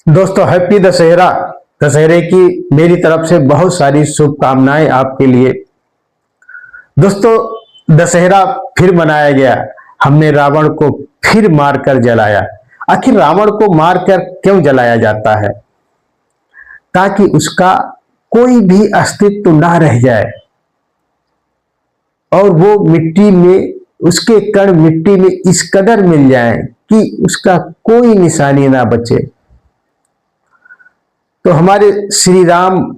दोस्तों हैप्पी दशहरा। दशहरे की मेरी तरफ से बहुत सारी शुभकामनाएं आपके लिए। दोस्तों दशहरा फिर मनाया गया। हमने रावण को फिर मारकर जलाया। आखिर रावण को मारकर क्यों जलाया जाता है? ताकि उसका कोई भी अस्तित्व ना रह जाए और वो मिट्टी में, उसके कण मिट्टी में इस कदर मिल जाए कि उसका कोई निशानी ना बचे। तो हमारे श्री राम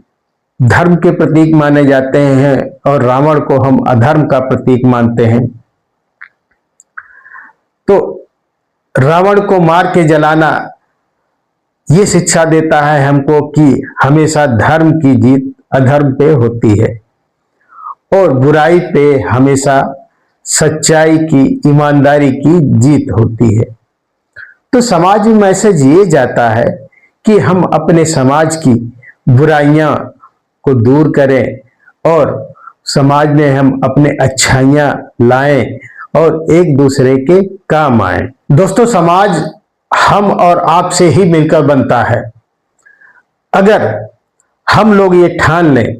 धर्म के प्रतीक माने जाते हैं और रावण को हम अधर्म का प्रतीक मानते हैं। तो रावण को मार के जलाना ये शिक्षा देता है हमको कि हमेशा धर्म की जीत अधर्म पे होती है और बुराई पे हमेशा सच्चाई की, ईमानदारी की जीत होती है। तो समाज में मैसेज ये जाता है कि हम अपने समाज की बुराइयां को दूर करें और समाज में हम अपने अच्छाइयां लाएं और एक दूसरे के काम आए। दोस्तों समाज हम और आप से ही मिलकर बनता है। अगर हम लोग ये ठान लें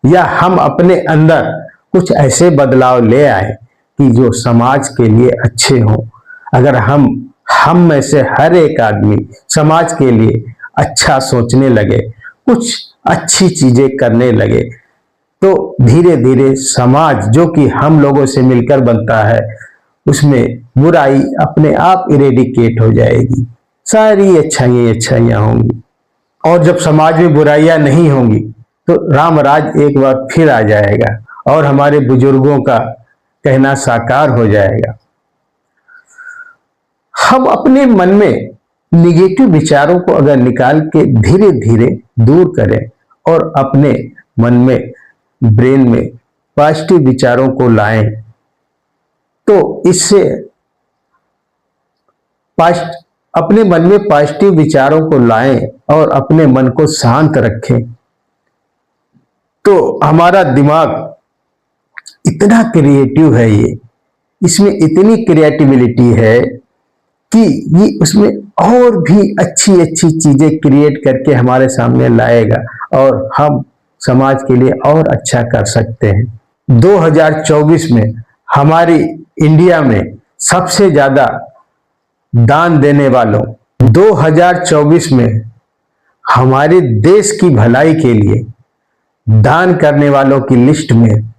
या हम अपने अंदर कुछ ऐसे बदलाव ले आए कि जो समाज के लिए अच्छे हों, अगर हम में से हर एक आदमी समाज के लिए अच्छा सोचने लगे, कुछ अच्छी चीजें करने लगे, तो धीरे धीरे समाज जो कि हम लोगों से मिलकर बनता है उसमें बुराई अपने आप इरेडिकेट हो जाएगी, सारी अच्छाइयां होंगी। और जब समाज में बुराइयां नहीं होंगी तो राम राज एक बार फिर आ जाएगा और हमारे बुजुर्गों का कहना साकार हो जाएगा। हम अपने मन में निगेटिव विचारों को अगर निकाल के धीरे धीरे दूर करें और अपने मन में, ब्रेन में पॉजिटिव विचारों को लाएं, तो इससे अपने मन में पॉजिटिव विचारों को लाएं और अपने मन को शांत रखें, तो हमारा दिमाग इतना क्रिएटिव है, इसमें इतनी क्रिएटिविटी है कि ये उसमें और भी अच्छी अच्छी चीजें क्रिएट करके हमारे सामने लाएगा और हम समाज के लिए और अच्छा कर सकते हैं। 2024 में हमारी इंडिया में सबसे ज्यादा दान देने वालों, 2024 में हमारे देश की भलाई के लिए दान करने वालों की लिस्ट में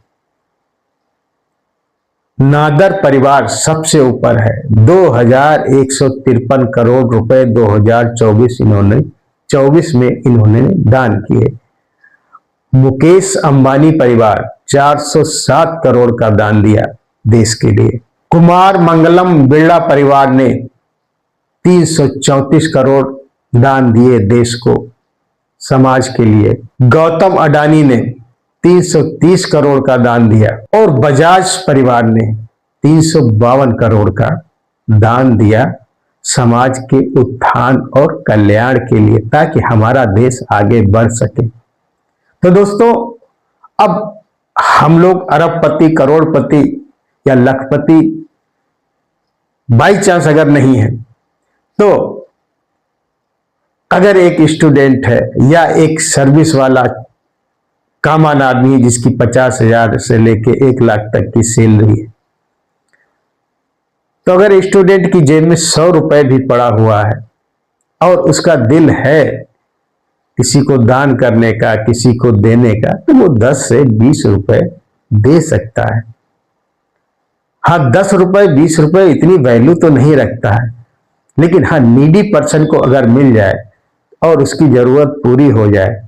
नादर परिवार सबसे ऊपर है। 2153 करोड़ रुपए 2024 में इन्होंने दान किए। मुकेश अंबानी परिवार 407 करोड़ का दान दिया देश के लिए। कुमार मंगलम बिरला परिवार ने 334 करोड़ दान दिए देश को, समाज के लिए। गौतम अडानी ने 330 करोड़ का दान दिया और बजाज परिवार ने 352 करोड़ का दान दिया समाज के उत्थान और कल्याण के लिए, ताकि हमारा देश आगे बढ़ सके। तो दोस्तों अब हम लोग अरबपति, करोड़पति या लखपति बाई चांस अगर नहीं है, तो अगर एक स्टूडेंट है या एक सर्विस वाला कामान आदमी है जिसकी 50,000 से लेके 1 लाख तक की सैलरी है, तो अगर स्टूडेंट की जेब में 100 रुपए भी पड़ा हुआ है और उसका दिल है किसी को दान करने का, किसी को देने का, तो वो 10 से 20 रुपए दे सकता है। हाँ, 10 रुपए 20 रुपए इतनी वैल्यू तो नहीं रखता है, लेकिन हाँ नीडी पर्सन को अगर मिल जाए और उसकी जरूरत पूरी हो जाए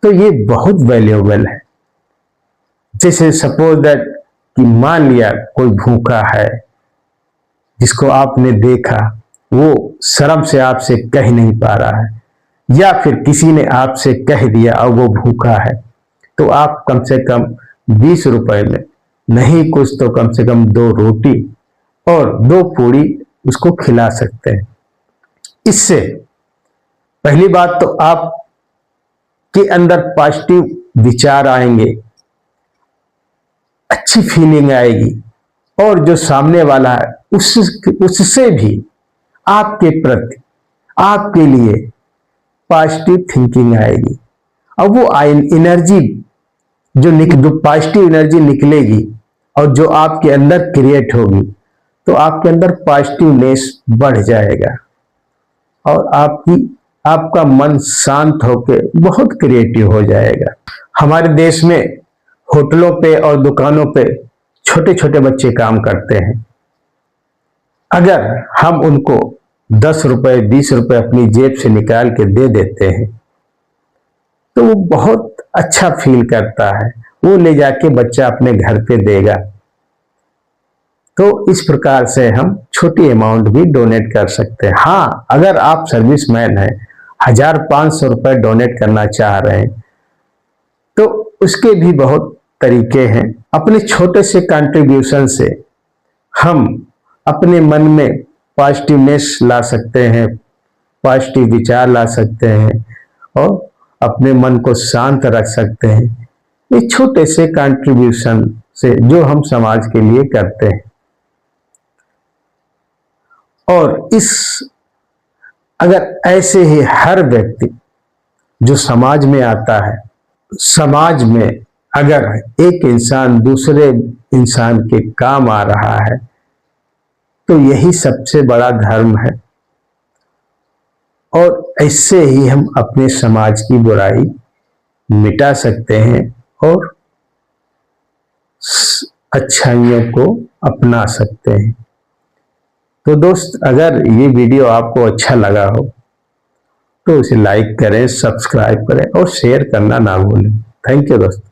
तो ये बहुत वैल्यूएबल है। जैसे सपोज दैट कि मान लिया कोई भूखा है जिसको आपने देखा, वो शर्म से आपसे कह नहीं पा रहा है, या फिर किसी ने आपसे कह दिया और वो भूखा है, तो आप कम से कम 20 रुपए में नहीं कुछ तो कम से कम 2 रोटी और 2 पूड़ी उसको खिला सकते हैं। इससे पहली बात तो आप के अंदर पॉजिटिव विचार आएंगे, अच्छी फीलिंग आएगी और जो सामने वाला है उससे भी आपके प्रति, आपके लिए पॉजिटिव थिंकिंग आएगी। अब वो एनर्जी जो पॉजिटिव एनर्जी निकलेगी और जो आपके अंदर क्रिएट होगी, तो आपके अंदर पॉजिटिवनेस बढ़ जाएगा और आपका मन शांत होकर बहुत क्रिएटिव हो जाएगा। हमारे देश में होटलों पे और दुकानों पे छोटे छोटे बच्चे काम करते हैं। अगर हम उनको 10 रुपए 20 रुपए अपनी जेब से निकाल के दे देते हैं तो वो बहुत अच्छा फील करता है, वो ले जाके बच्चा अपने घर पे देगा। तो इस प्रकार से हम छोटी अमाउंट भी डोनेट कर सकते हैं। हाँ, अगर आप सर्विसमैन हैं, 1500 रुपए डोनेट करना चाह रहे हैं तो उसके भी बहुत तरीके हैं। अपने छोटे से कंट्रीब्यूशन से हम अपने मन में पॉजिटिवनेस ला सकते हैं, पॉजिटिव विचार ला सकते हैं और अपने मन को शांत रख सकते हैं, ये छोटे से कंट्रीब्यूशन से जो हम समाज के लिए करते हैं। और अगर ऐसे ही हर व्यक्ति जो समाज में आता है, समाज में अगर एक इंसान दूसरे इंसान के काम आ रहा है तो यही सबसे बड़ा धर्म है। और इससे ही हम अपने समाज की बुराई मिटा सकते हैं और अच्छाइयों को अपना सकते हैं। तो दोस्त, अगर ये वीडियो आपको अच्छा लगा हो तो इसे लाइक करें, सब्सक्राइब करें और शेयर करना ना भूलें। थैंक यू दोस्त।